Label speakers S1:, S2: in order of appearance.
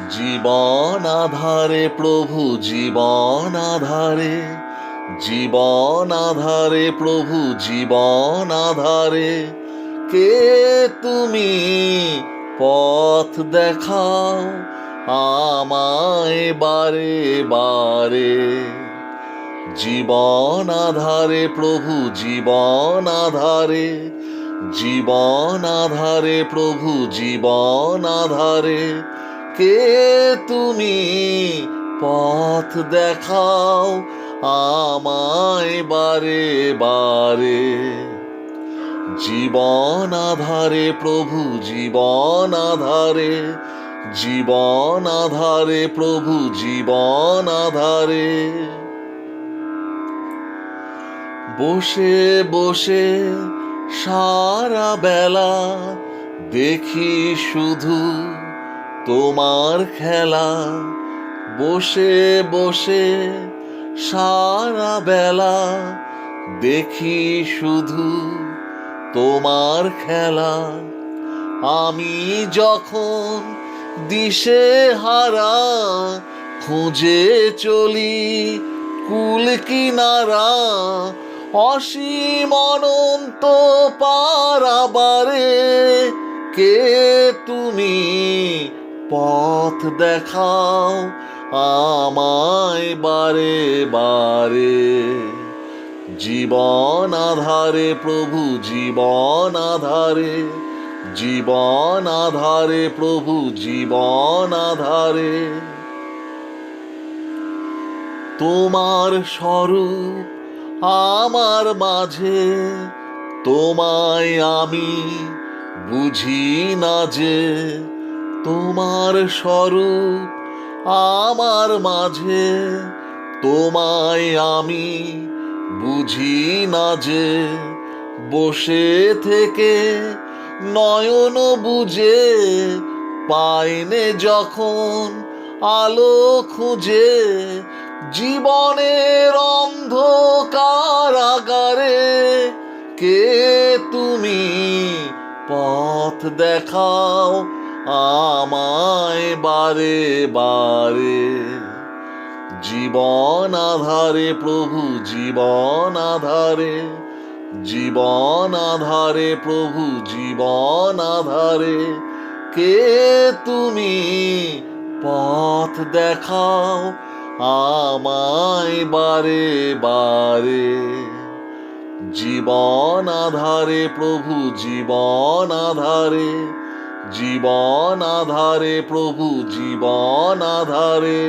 S1: জীবন আধারে প্রভু জীবন আধারে, জীবন আধারে প্রভু জীবন আধারে, কে তুমি পথ দেখাও আমায় বারে বারে। জীবন আধারে প্রভু জীবন আধারে, জীবন আধারে প্রভু জীবন আধারে, কে তুমি পথ দেখাও আমায় বারে বারে। জীবন আধারে প্রভু জীবন আধারে, জীবন আধারে প্রভু জীবন আধারে। বসে বসে সারা বেলা দেখি শুধু তোমার খেলা। বসে বসে সারা বেলা দেখি শুধু তোমার খেলা। আমি যখন দিশে হারা খুঁজে চলি কুল কিনারা, অসীম অনন্ত পারাবারে, কে তুমি পথ দেখাও আমায় বারে বারে। জীবন আধারে প্রভু জীবন আধারে, জীবন আধারে প্রভু জীবন আধারে। তোমার স্বরূপ আমার মাঝে, তোমায় আমি বুঝি না যে। তোমার স্বরূপ আমার মাঝে, তোমায় আমি বুঝি না যে। বসে থেকে নয়ন বুঝে পাইনে যখন আলো খুঁজে, জীবনের অন্ধকার আগারে, কে তুমি পথ দেখাও আমায় বারে বারে। জীবন আধারে প্রভু জীবন আধারে, জীবন আধারে প্রভু জীবন আধারে, কে তুমি পথ দেখাও আমায় বারে বারে। জীবন আধারে প্রভু জীবন আধারে, জীবন আধারে প্রভু জীবন আধারে।